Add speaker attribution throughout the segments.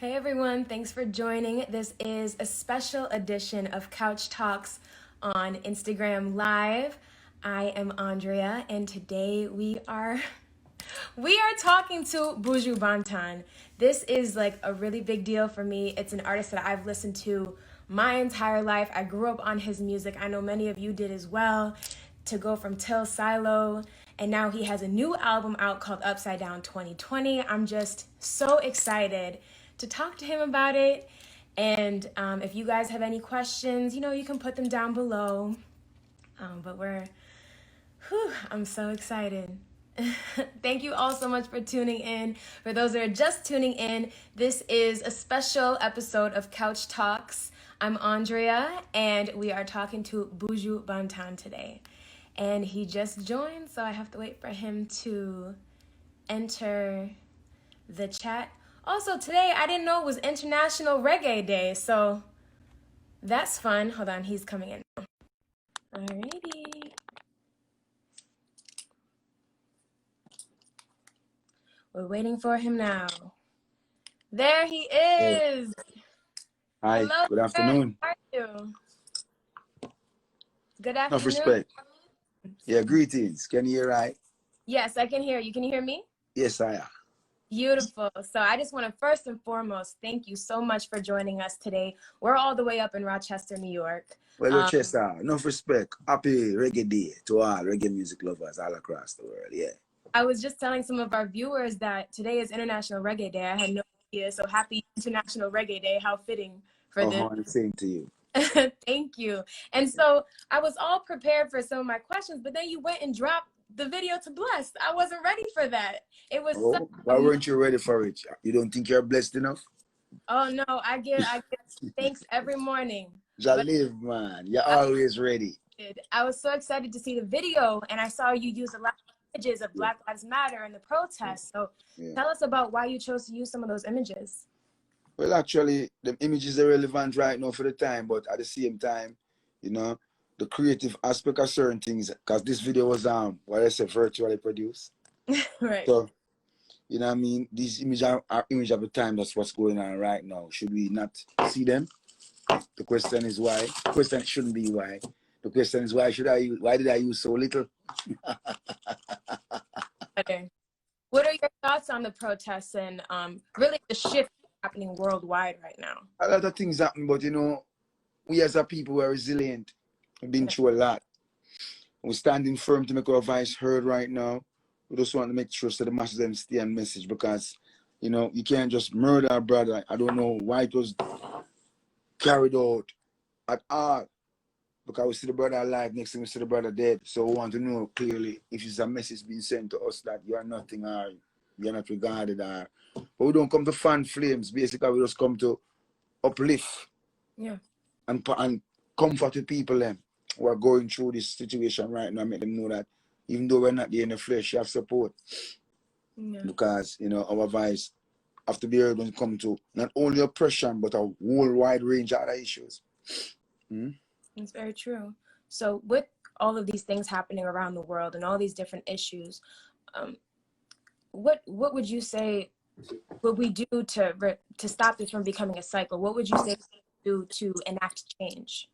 Speaker 1: Hey everyone, thanks for joining. This is a special edition of Couch Talks on Instagram Live. I am Andrea, and today we are talking to Buju Banton. This is like a really big deal for me. It's an artist that I've listened to my entire life. I grew up on his music. I know many of you did as well. To go from Till Silo, and now he has a new album out called Upside Down 2020. I'm just so excited to talk to him about it. And if you guys have any questions, you can put them down below. But I'm so excited. Thank you all so much for tuning in. For those that are just tuning in, this is a special episode of Couch Talks. I'm Andrea, and we are talking to Buju Banton today. And he just joined, so I have to wait for him to enter the chat. Also, today, I didn't know it was International Reggae Day, so that's fun. Hold on, he's coming in now. Alrighty. We're waiting for him now. There he is.
Speaker 2: Hi,
Speaker 1: Hello,
Speaker 2: good afternoon.
Speaker 1: How are you? Good
Speaker 2: Enough
Speaker 1: afternoon.
Speaker 2: respect. Yeah, greetings. Can you hear right?
Speaker 1: Yes, I can hear you. Can you hear me?
Speaker 2: Yes, I am.
Speaker 1: Beautiful. So I just want to first and foremost thank you so much for joining us today. We're all the way up in Rochester, New York.
Speaker 2: Well, Rochester, enough respect. Happy Reggae Day to all reggae music lovers all across the world. Yeah.
Speaker 1: I was just telling some of our viewers that today is International Reggae Day. I had no idea. So happy International Reggae Day. How fitting for this.
Speaker 2: Same to you.
Speaker 1: Thank you. And so I was all prepared for some of my questions, but then you went and dropped the video to Blessed. I wasn't ready for that. It was
Speaker 2: why weren't you ready for it? You don't think you're blessed enough?
Speaker 1: Oh no, I get thanks every morning.
Speaker 2: Live, man. You're always ready.
Speaker 1: I was so excited to see the video, and I saw you use a lot of images of Black Lives Matter and the protests. So tell us about why you chose to use some of those images.
Speaker 2: Well, actually, the images are relevant right now for the time, but at the same time, the creative aspect of certain things, because this video was what I said, virtually produced.
Speaker 1: Right.
Speaker 2: So, you know what I mean? These images are image of the time. That's what's going on right now. Should we not see them? The question is why. The question shouldn't be why. The question is why did I use so little?
Speaker 1: Okay. What are your thoughts on the protests and really the shift happening worldwide right now?
Speaker 2: A lot of things happen, but we as a people are resilient. We've been through a lot. We're standing firm to make our voice heard right now. We just want to make sure that the masses understand message, because you can't just murder a brother. I don't know why it was carried out at all, because we see the brother alive, next thing we see the brother dead. So we want to know clearly if it's a message being sent to us that you are nothing or you're not regarded, but we don't come to fan flames. Basically, we just come to uplift and comfort the people who are going through this situation right now. Make them know that even though we're not there in the flesh, you have support. Because our voice have to be heard when it comes to not only oppression but a whole wide range of other issues.
Speaker 1: It's very true. So with all of these things happening around the world and all these different issues, what would you say would we do to stop this from becoming a cycle? What would you say do to enact change?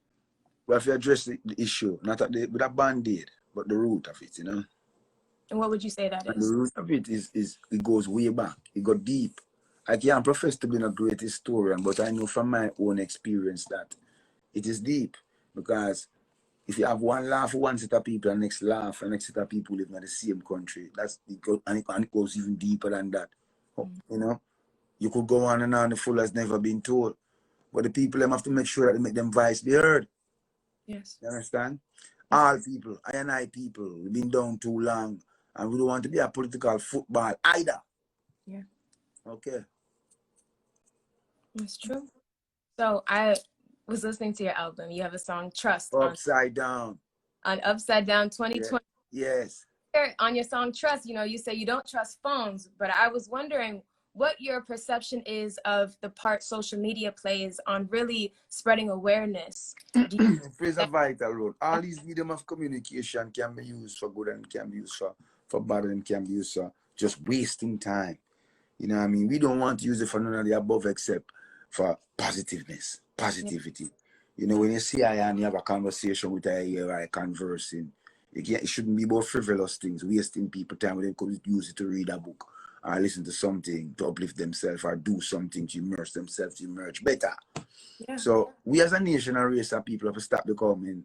Speaker 2: Well, if you address the issue, not with a band-aid, but the root of it,
Speaker 1: And what would you say that
Speaker 2: and
Speaker 1: is?
Speaker 2: the root of it is it goes way back. It got deep. I can't profess to be a great historian, but I know from my own experience that it is deep. Because if you have one laugh for one set of people and next laugh and next set of people living in the same country, and it goes even deeper than that. You could go on and on, the full has never been told. But the people have to make sure that they make them voice be heard.
Speaker 1: Yes.
Speaker 2: You understand? All people, I and I people, we've been down too long, and we don't want to be a political football either.
Speaker 1: Yeah.
Speaker 2: Okay.
Speaker 1: That's true. So I was listening to your album. You have a song, Trust.
Speaker 2: Upside Down.
Speaker 1: On Upside Down 2020.
Speaker 2: Yes.
Speaker 1: On your song, Trust, you say you don't trust phones, but I was wondering what your perception is of the part social media plays on really spreading awareness.
Speaker 2: It plays a vital role. All these medium of communication can be used for good and can be used for bad, and can be used for just wasting time. You know what I mean? We don't want to use it for none of the above except for positiveness,
Speaker 1: Yeah.
Speaker 2: positivity. You know, when you see I and you have a conversation with I here, I conversing, it shouldn't be about frivolous things, wasting people time when they could use it to read a book or listen to something to uplift themselves or do something to immerse themselves to emerge better.
Speaker 1: Yeah.
Speaker 2: So we as a nation and race of people have to stop becoming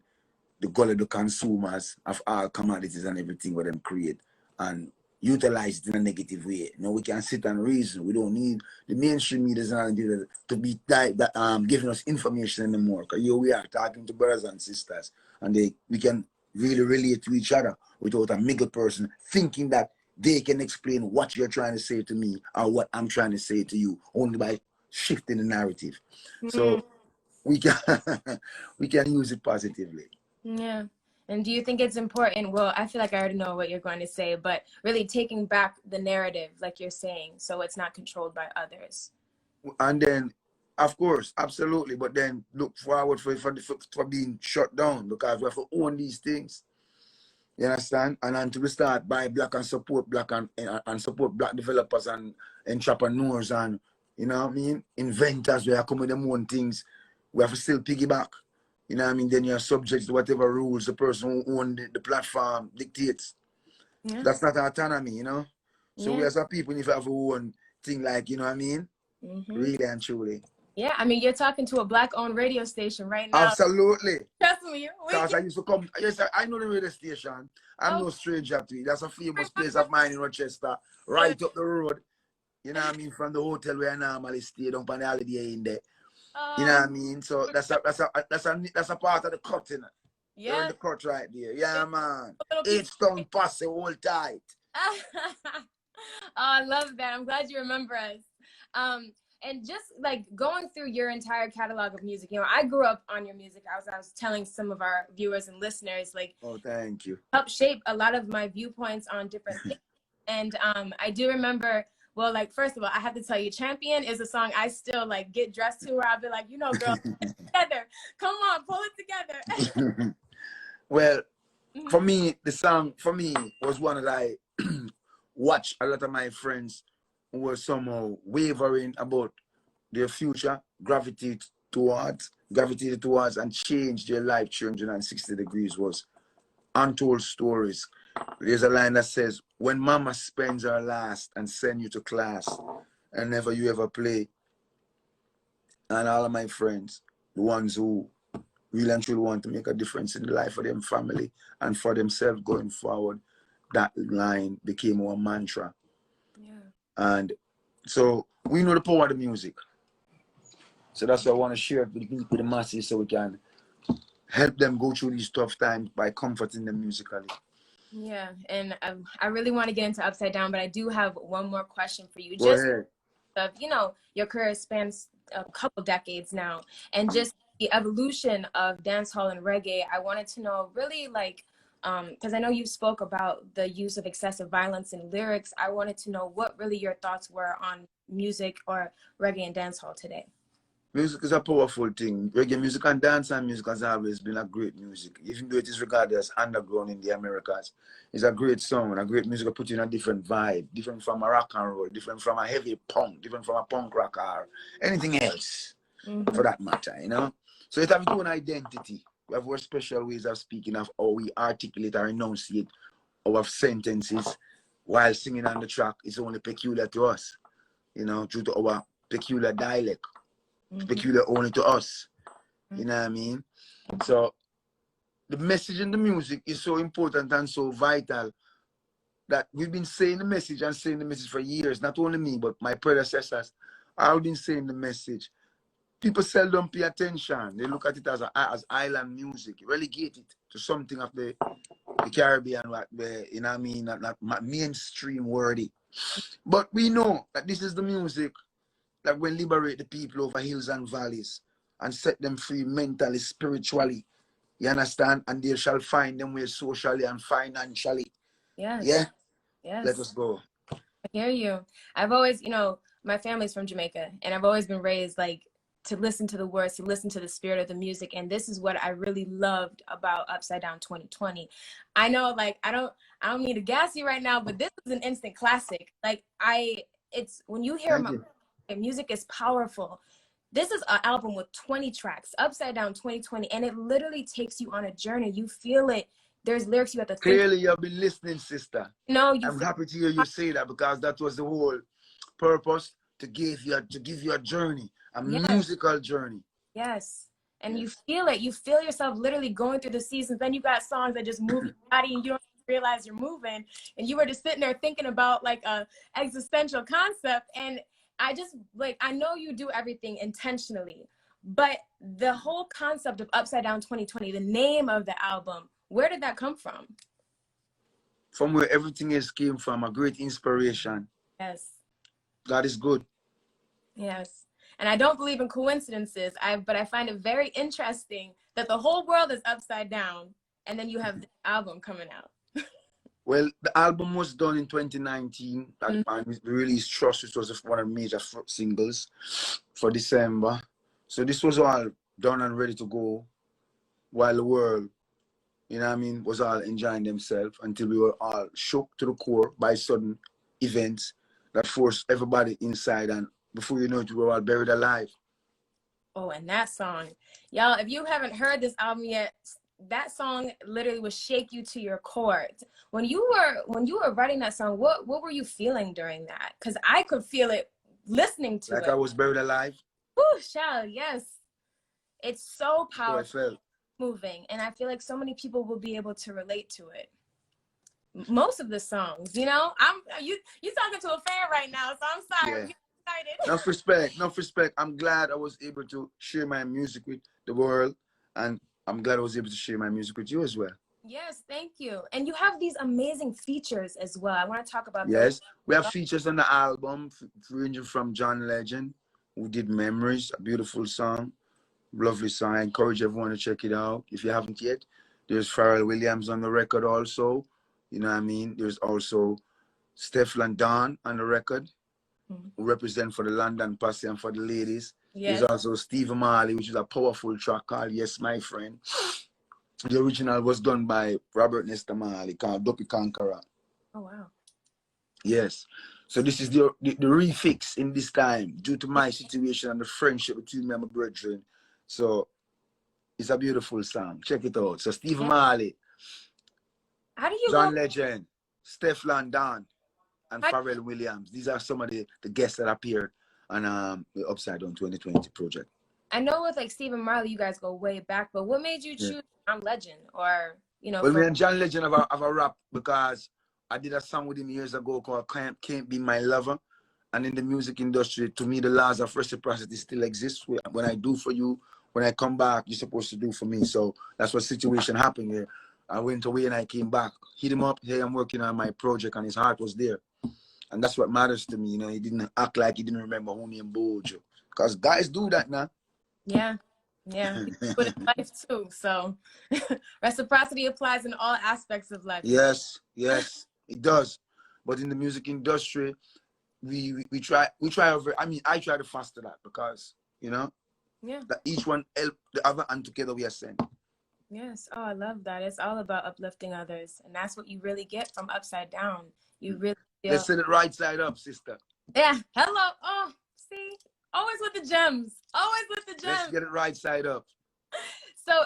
Speaker 2: the gullible consumers of all commodities and everything what them create and utilize it in a negative way. You know, we can sit and reason. We don't need the mainstream media to be giving us information anymore. Because here we are talking to brothers and sisters, and we can really relate to each other without a middle person thinking that they can explain what you're trying to say to me or what I'm trying to say to you only by shifting the narrative.
Speaker 1: Mm,
Speaker 2: So we can we can use it positively.
Speaker 1: yeah. And do you think it's important? Well, I feel like I already know what you're going to say, but really taking back the narrative, like you're saying, so it's not controlled by others.
Speaker 2: And then, of course, absolutely, but then look forward for being shut down because we have to own these things. You understand? And until we start buy black and support black and support black developers and entrepreneurs and you know what I mean, inventors where come with them own things, we have to still piggyback. You know what I mean? Then you're subject to whatever rules the person who owns the platform dictates.
Speaker 1: Yeah.
Speaker 2: That's not autonomy, you know? So we
Speaker 1: Yeah.
Speaker 2: as a people if we have our own thing like, you know what I mean?
Speaker 1: Mm-hmm.
Speaker 2: Really and truly.
Speaker 1: Yeah. I mean, you're talking to a Black-owned radio station right now.
Speaker 2: Absolutely.
Speaker 1: Trust me. We
Speaker 2: Because
Speaker 1: can.
Speaker 2: I used to come, yes, I know the radio station. I'm
Speaker 1: Oh,
Speaker 2: no stranger to it. That's a famous place of mine in Rochester, right up the road. You know what I mean? From the hotel where I normally stay, down on the holiday in there. You know
Speaker 1: oh,
Speaker 2: what I mean? So that's a part of the cut, you know. You're in
Speaker 1: yeah.
Speaker 2: the cut right there. Yeah, man.
Speaker 1: A little piece.
Speaker 2: 8 stone pass, hold tight.
Speaker 1: Oh, I love that. I'm glad you remember us. And just like going through your entire catalog of music, you know, I grew up on your music. I was telling some of our viewers and listeners, like,
Speaker 2: Oh, thank you.
Speaker 1: helped shape a lot of my viewpoints on different things. And I do remember, well, like, first of all, I have to tell you, Champion is a song I still like get dressed to where I'll be like, you know, girl, together. Come on, pull it together.
Speaker 2: Well,
Speaker 1: Mhm.
Speaker 2: for me, the song for me was one that I watched a lot of my friends who were somehow wavering about their future, gravitated towards and changed their life 360 degrees was Untold Stories. There's a line that says, when mama spends her last and send you to class and never you ever play, and all of my friends, the ones who really and truly want to make a difference in the life of their family and for themselves going forward, that line became our mantra.
Speaker 1: Yeah.
Speaker 2: And so we know the power of the music. So that's why I want to share it with the masses so we can help them go through these tough times by comforting them musically.
Speaker 1: Yeah, and I really want to get into Upside Down, but I do have one more question for you.
Speaker 2: Go
Speaker 1: Just
Speaker 2: ahead.
Speaker 1: of, you know, your career spans a couple decades now, and just the evolution of dancehall and reggae. I wanted to know really like, because I know you spoke about the use of excessive violence in lyrics. I wanted to know what really your thoughts were on music or reggae and dancehall today.
Speaker 2: Music is a powerful thing. Reggae music and dancehall music has always been a great music, even though it is regarded as underground in the Americas. It's a great song, a great music that put you in a different vibe, different from a rock and roll, different from a heavy punk, different from a punk rock or anything else, for
Speaker 1: Mm-hmm.
Speaker 2: that matter, you know? So it has its own identity. We have our special ways of speaking, of how we articulate or enunciate our sentences while singing on the track. It's only peculiar to us, you know, due to our peculiar dialect,
Speaker 1: Mm-hmm.
Speaker 2: peculiar only to us. You know what I mean? So the message in the music is so important and so vital that we've been saying the message and saying the message for years. Not only me, but my predecessors. I've been saying the message. People seldom pay attention. They look at it as island music, relegate it to something of the Caribbean, you know what I mean, not mainstream worthy. But we know that this is the music that will liberate the people over hills and valleys and set them free mentally, spiritually. You understand? And they shall find them way socially and financially.
Speaker 1: Yes,
Speaker 2: Yeah? Let
Speaker 1: yes.
Speaker 2: us go.
Speaker 1: I hear you. I've always, you know, my family's from Jamaica, and I've always been raised like to listen to the words, to listen to the spirit of the music. And this is what I really loved about Upside Down 2020. I know, like, I don't mean to gas you right now, but this is an instant classic. Like, it's when you hear
Speaker 2: Thank
Speaker 1: my
Speaker 2: you.
Speaker 1: music is powerful. This is an album with 20 tracks, Upside Down 2020, and it literally takes you on a journey. You feel it. There's lyrics you have to think.
Speaker 2: Clearly, you've been listening, sister.
Speaker 1: No, you
Speaker 2: I'm
Speaker 1: feel.
Speaker 2: happy to hear you say that because that was the whole purpose, to give you a journey, a
Speaker 1: Yes,
Speaker 2: musical journey.
Speaker 1: yes. And you
Speaker 2: Yes.
Speaker 1: feel it. You feel yourself literally going through the seasons. Then you got songs that just move your body and you don't realize you're moving. And you were just sitting there thinking about like a existential concept. And I just like, I know you do everything intentionally, but the whole concept of Upside Down 2020, the name of the album, where did that come from?
Speaker 2: From where everything else came from, a great inspiration.
Speaker 1: Yes.
Speaker 2: God is good.
Speaker 1: Yes. And I don't believe in coincidences. But I find it very interesting that the whole world is upside down and then you have the album coming out.
Speaker 2: Well, the album was done in 2019
Speaker 1: Mm-hmm.
Speaker 2: and we released Trust, which was one of the major singles for December. So this was all done and ready to go while the world, you know what I mean, was all enjoying themselves until we were all shook to the core by sudden events that forced everybody inside, and before you know it, we were all buried alive.
Speaker 1: Oh, and that song. Y'all, if you haven't heard this album yet, that song literally will shake you to your core. When you were writing that song, what were you feeling during that? Because I could feel it listening to
Speaker 2: Like
Speaker 1: it.
Speaker 2: I was buried alive.
Speaker 1: Whew, child, yes. It's so
Speaker 2: So I
Speaker 1: powerful,
Speaker 2: felt.
Speaker 1: moving, and I feel like so many people will be able to relate to it. Most of the songs, you know, you talking to a fan right now, so I'm sorry.
Speaker 2: Yeah.
Speaker 1: I'm getting excited.
Speaker 2: Enough respect, enough respect. I'm glad I was able to share my music with the world, and I'm glad I was able to share my music with you as well.
Speaker 1: Yes, thank you. And you have these amazing features as well. I want to talk about those.
Speaker 2: Yes, we have features on the album ranging from John Legend, who did Memories, a beautiful song, lovely song. I encourage everyone to check it out if you haven't yet. There's Pharrell Williams on the record also. You know what I mean? There's also Stefflon Don on the record, who represent for the London Posse and for the ladies. There's
Speaker 1: Yes.
Speaker 2: also Steve Marley, which is a powerful track called Yes, My Friend. The original was done by Robert Nesta Marley called Duppy Conqueror.
Speaker 1: Oh, wow.
Speaker 2: Yes. So this is the refix in this time due to my situation and the friendship between me and my brethren. So it's a beautiful song. Check it out. So Steve Marley,
Speaker 1: How do you
Speaker 2: John
Speaker 1: go?
Speaker 2: Legend, Stefflon Don, and
Speaker 1: How,
Speaker 2: Pharrell Williams. These are some of the guests that appeared on the Upside Down 2020 project.
Speaker 1: I know with like Stephen Marley, you guys go way back, but what made you choose John Legend or, you know,
Speaker 2: Well,
Speaker 1: for
Speaker 2: me and John Legend have a rap because I did a song with him years ago called Can't Be My Lover. And in the music industry, to me, the laws of reciprocity still exist. When I do for you, when I come back, you're supposed to do for me. So that's what situation happened here. I went away and I came back. Hit him up. Hey, I'm working on my project, and his heart was there. And that's what matters to me. You know, he didn't act like he didn't remember who named Buju. Because guys do that now.
Speaker 1: yeah. Yeah. But in life too. So reciprocity applies in all aspects of life.
Speaker 2: Yes, yes, it does. But in the music industry, we try over. I mean, I try to foster that because you know that each one help the other, and together we ascend.
Speaker 1: Yes. Oh, I love that. It's all about uplifting others. And that's what you really get from Upside Down. You really feel.
Speaker 2: Let's set it right side up, sister.
Speaker 1: Yeah. Hello. Oh, see? Always with the gems. Always with the gems.
Speaker 2: Let's get it right side up.
Speaker 1: So,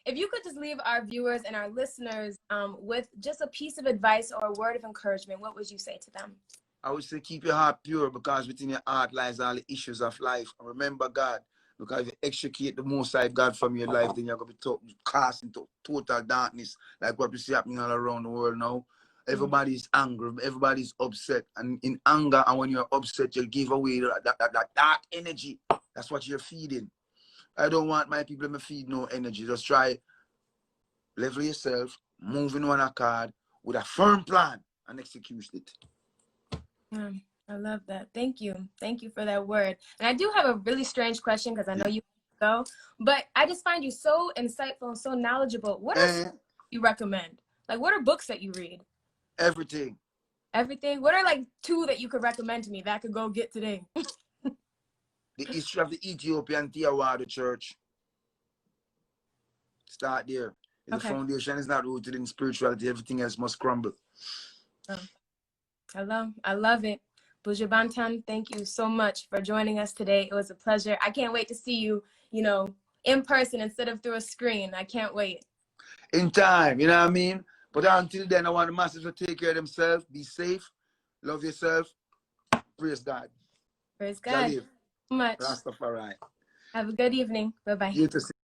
Speaker 1: if you could just leave our viewers and our listeners with just a piece of advice or a word of encouragement, what would you say to them?
Speaker 2: I would say keep your heart pure because within your heart lies all the issues of life. Remember God, because if you extricate the Most High God from your life, then you're going to be cast into total darkness, like what we see happening all around the world now. Everybody's angry, everybody's upset, and in anger, and when you're upset, you'll give away that dark energy. That's what you're feeding. I don't want my people to feed no energy. Just try level yourself, move in one accord with a firm plan and execute it.
Speaker 1: Yeah, I love that. Thank you. Thank you for that word. And I do have a really strange question because I know you go, but I just find you so insightful and so knowledgeable. What are you recommend? Like, what are books that you read?
Speaker 2: Everything.
Speaker 1: Everything? What are like 2 that you could recommend to me that I could go get today?
Speaker 2: The history of the Ethiopian Theravada Church. Start there. If the foundation is not rooted in spirituality, everything else must crumble.
Speaker 1: Oh, I love it. Buju Banton, thank you so much for joining us today. It was a pleasure. I can't wait to see you, in person instead of through a screen. I can't wait.
Speaker 2: In time, you know what I mean? But until then, I want the masses to take care of themselves, be safe, love yourself, praise God.
Speaker 1: Praise God.
Speaker 2: Jaleel,
Speaker 1: So much.
Speaker 2: Rastafari.
Speaker 1: Have a good evening. Bye-bye.
Speaker 2: You too.